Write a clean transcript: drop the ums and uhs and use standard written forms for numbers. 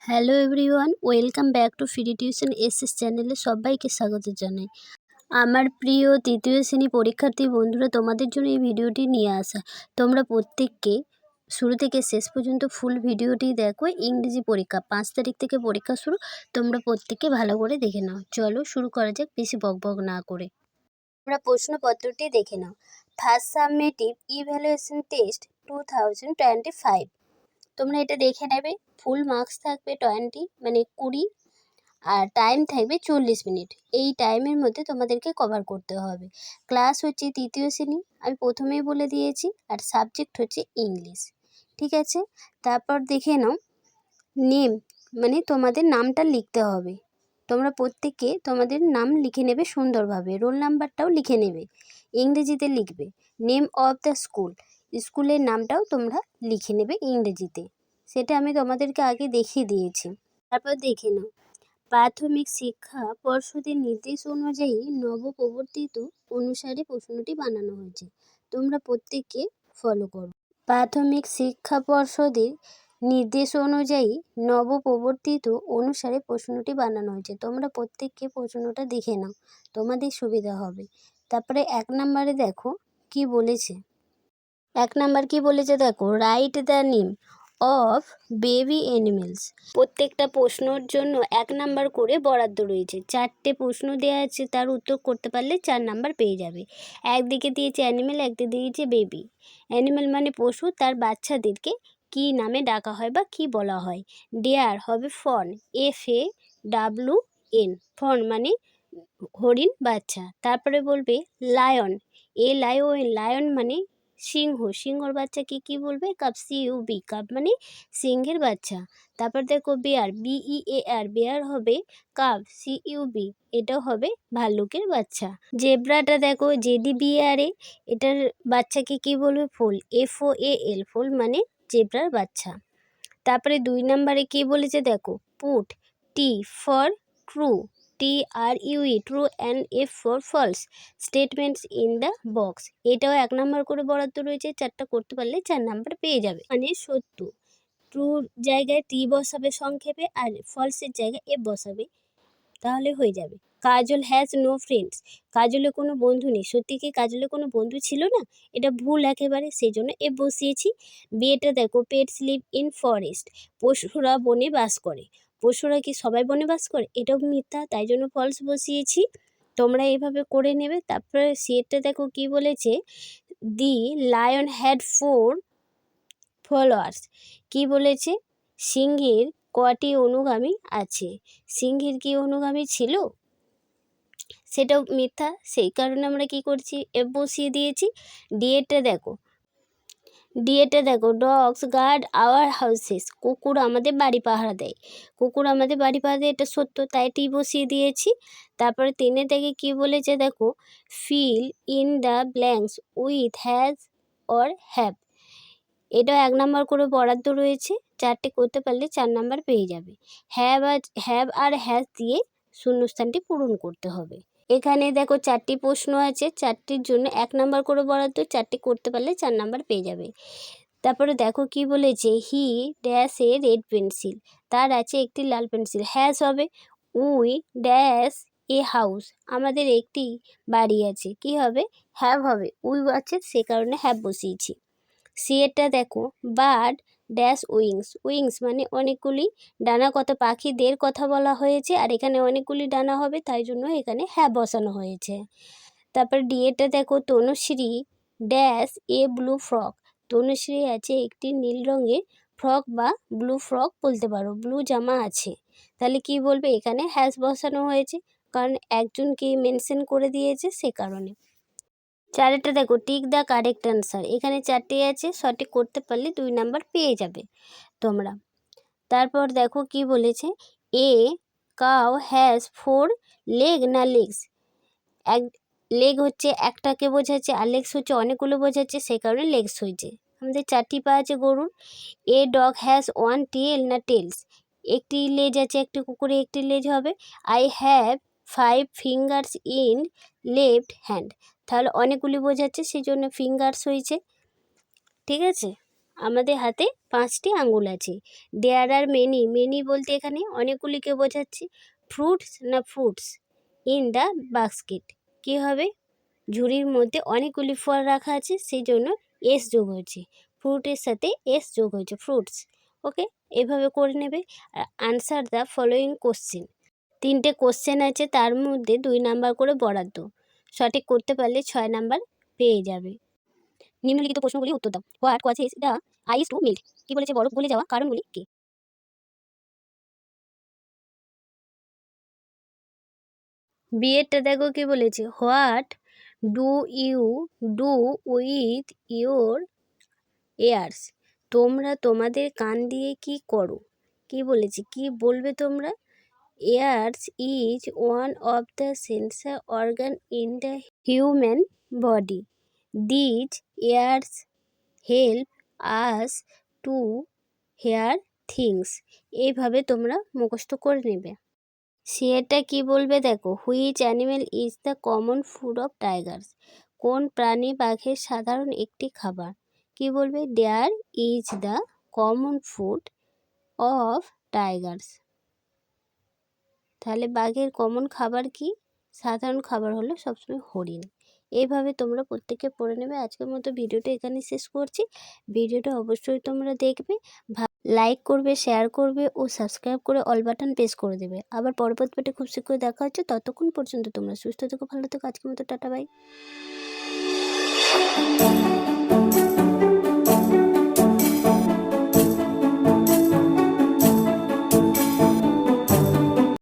Hello everyone, welcome back to free tuition SS চ্যানেলে সবাইকে স্বাগত জানাই। আমার প্রিয় তৃতীয় শ্রেণী পরীক্ষার্থী বন্ধুরা, তোমাদের জন্য এই ভিডিওটি নিয়ে আসা। তোমরা প্রত্যেককে শুরু থেকে শেষ পর্যন্ত ফুল ভিডিওটি দেখো। ইংরেজি পরীক্ষা 5 তারিখ থেকে পরীক্ষা শুরু। তোমরা প্রত্যেককে ভালো করে দেখে নাও। চলো শুরু করা যাক, বেশি বকবক না করে। তোমরা প্রশ্নপত্রটি দেখে নাও। First summative evaluation test 2025। তোমরা এটা দেখে নেবে। ফুল মার্কস থাকবে 20 আর টাইম থাকবে 40 মিনিট। এই টাইমের মধ্যে তোমাদেরকে কভার করতে হবে। ক্লাস হচ্ছে তৃতীয় শ্রেণী, আমি প্রথমেই বলে দিয়েছি, আর সাবজেক্ট হচ্ছে ইংলিশ। ঠিক আছে, তারপর দেখে নাও নেম, মানে তোমাদের নামটা লিখতে হবে। তোমরা প্রত্যেকে তোমাদের নাম লিখে নেবে সুন্দরভাবে, রোল নাম্বারটাও লিখে নেবে, ইংরেজিতে লিখবে। নেম অফ দ্য স্কুল, স্কুলের নামটাও তোমরা লিখে নেবে ইংরেজিতে, সেটা আমি তোমাদেরকে আগে দেখিয়ে দিয়েছি। তারপর দেখে নাও, প্রাথমিক শিক্ষা পর্ষদের নির্দেশ অনুযায়ী নবপ্রবর্তিত অনুসারে প্রশ্নটি বানানো হয়েছে। তোমরা প্রত্যেককে ফলো করো। প্রাথমিক শিক্ষা পর্ষদের নির্দেশ অনুযায়ী নবপ্রবর্তিত অনুসারে প্রশ্নটি বানানো হয়েছে। তোমরা প্রত্যেককে প্রশ্নটা দেখে নাও, তোমাদের সুবিধা হবে। তারপরে 1 নম্বরে দেখো কি বলেছে। 1 নাম্বার কি বলেছে দেখো, write the name of baby animals. প্রত্যেকটা প্রশ্নর জন্য 1 নাম্বার করে বরাদ্দ রয়েছে। 4টে প্রশ্ন দেওয়া আছে, তার উত্তর করতে পারলে 4 নাম্বার পেয়ে যাবে। একদিকে দিয়েছে অ্যানিমেল, একদিকে দিয়েছে বেবি। অ্যানিমেল মানে পশু, তার বাচ্চাদেরকে কি নামে ডাকা হয় বা কি বলা হয়। ডেয়ার হবে ফন, FAWN, ফন মানে হরিণ বাচ্চা। তারপরে বলবে লায়ন, LION, লায়ন মানে সিংহ, সিংহর বাচ্চাকে কি বলবে, কাপ, CUB, কাপ মানে সিংহের বাচ্চা। তারপর দেখো বেয়ার, BEAR, বেয়ার হবে কাপ, CUB, এটাও হবে ভাল্লুকের বাচ্চা। জেব্রাটা দেখো JEBRA, এটার বাচ্চাকে কি বলবে, ফুল, FOAL, ফুল মানে জেব্রার বাচ্চা। তারপরে 2 নম্বরে কি বলেছে দেখো, put, T for true, TRUE, true, and F for false, statements in the box. এটাও 1 নাম্বার করে বরাদ্দ রয়েছে। 4টা করতে পারলে 4 নাম্বার পেয়ে যাবে। মানে সত্য, ট্রুর জায়গায় T বসাবে সংক্ষেপে, আর ফলসের জায়গায় F বসাবে, তাহলে হয়ে যাবে। কাজল হ্যাজ নো ফ্রেন্ডস, কাজলের কোনো বন্ধু নেই। সত্যি কি কাজলের কোনো বন্ধু ছিল না? এটা ভুল একেবারে, সেই জন্য এ বসিয়েছি। বিয়েটা দেখো, পেটস লিভ ইন ফরেস্ট, পশুরা বনে বাস করে। পশুরা কি সবাই বনে বাস করে? এটাও মিথ্যা, তাই জন্য ফলস বসিয়েছি। তোমরা এইভাবে করে নেবে। তারপরে সিয়েরটা দেখো কি বলেছে, দি লায়ন হ্যাড 4 ফলোয়ার্স। কি বলেছে, সিংহের কটি অনুগামী আছে? সিংহের কি অনুগামী ছিল? সেটাও মিথ্যা, সেই কারণে আমরা কি করছি, এফ বসিয়ে দিয়েছি। ডিএটা দেখো, ডগস গার্ড আওয়ার হাউসেস, কুকুর আমাদের বাড়ি পাহারা দেয়। কুকুর আমাদের বাড়ি পাহারা দেয়, এটা সত্য, তাই টি বসিয়ে দিয়েছি। তারপরে 3 থেকে কি বলেছে দেখো, fill in the blanks with has or have. এটাও 1 নাম্বার করে বরাদ্দ রয়েছে। 4টে করতে পারলে 4 নাম্বার পেয়ে যাবে। হ্যাভ আর হ্যাজ দিয়ে শূন্যস্থানটি পূরণ করতে হবে। এখানে দেখো 4টি প্রশ্ন আছে, 4টির জন্য 1 নাম্বার করে বরাদ্দ। 4টি করতে পারলে 4 নাম্বার পেয়ে যাবে। তারপরে দেখো কি বলেছে, he dash a red pencil, তার আছে একটি লাল পেন্সিল। হ্যাজ হবে উই ড্যাশ এ হাউস, আমাদের একটি বাড়ি আছে। কি হবে, হ্যাভ হবে, উই আছে সে কারণে হ্যাভ বসিয়েছি। সিয়েরটা দেখো, বার্ড ড্যাশ উইংস, উইংস মানে অনেকগুলি ডানা, কত পাখিদের কথা বলা হয়েছে, আর এখানে অনেকগুলি ডানা হবে, তাই জন্য এখানে হ্যাভ বসানো হয়েছে। তারপর ডিএটা দেখো, Tanushree dash a blue frock, Tanushree আছে একটি নীল রঙের ফ্রক বা ব্লু ফ্রক বলতে পারো, ব্লু জামা আছে। তাহলে কি বলবে, এখানে হ্যাজ বসানো হয়েছে, কারণ একজনকে মেনশন করে দিয়েছে সে কারণে। 4টা দেখো, টিক দ্য কারেক্ট অ্যান্সার, এখানে 4টে আছে, সঠিক করতে পারলে 2 নাম্বার পেয়ে যাবে তোমরা। তারপর দেখো কি বলেছে, এ কাউ হ্যাজ 4 লেগ না লেগস, এক লেগ হচ্ছে একটাকে বোঝাচ্ছে, আর লেগস হচ্ছে অনেকগুলো বোঝাচ্ছে, সেই কারণে লেগস হয়েছে। আমাদের 4টি পা আছে গরুর। এ ডগ হ্যাজ 1 টেল না টেলস, একটি লেজ আছে, একটি কুকুরে একটি লেজ হবে। I have 5 fingers in left hand, তাহলে অনেকগুলি বোঝাচ্ছে, সেই জন্য ফিঙ্গার্স হয়েছে। ঠিক আছে, আমাদের হাতে 5টি আঙ্গুল আছে। দেয়ার আর মেনি, মেনি বলতে এখানে অনেকগুলিকে বোঝাচ্ছে। ফ্রুটস না ফ্রুটস ইন দ্য বাস্কেট, কী হবে? ঝুড়ির মধ্যে অনেকগুলি ফল রাখা আছে, সেই জন্য এস যোগ হয়েছে, ফ্রুটের সাথে এস যোগ হয়েছে, ফ্রুটস। ওকে, এভাবে করে নেবে। আনসার দ্য ফলোয়িং কোশ্চেন, 3টে কোশ্চেন আছে, তার মধ্যে 2 নাম্বার করে বরাদ্দ। সঠিক করতে পারলে 6 নাম্বার পেয়ে যাবে। নিম্নলিখিত প্রশ্নগুলি উত্তর দাও। What causes the ice to melt, কি বলেছে? বরফ গলে যাওয়া কারণগুলি কি? বিয়েরটা দেখো কি বলেছে, what do you do with your ears, তোমরা তোমাদের কান দিয়ে কি করো? কি বলেছে, কি বলবে তোমরা? Ears is one of the sensor organ in the human body, these ears help us to hear things. এইভাবে তোমরা মুখস্থ করে নেবে। সেটা কি বলবে দেখো, which animal is the common food of tigers, কোন প্রাণী বাঘের সাধারণ একটি খাবার? কি বলবে? There is the common food of tigers. তাহলে বাঘের কমন খাবার কি? সাধারণ খাবার হলো সবসময় হরিণ। এইভাবে তোমরা প্রত্যেকে পড়ে নেবে। আজকের মতো ভিডিওটা এখানে শেষ করছি। ভিডিওটা অবশ্যই তোমরা দেখবে, লাইক করবে, শেয়ার করবে ও সাবস্ক্রাইব করে অল বাটন প্রেস করে দেবে। আবার পরবর্তী পার্টে খুব শীঘ্রই দেখা হচ্ছে। ততক্ষণ পর্যন্ত তোমরা সুস্থ থেকো, ভালো থেকো। আজকের মতো টাটা, বাই।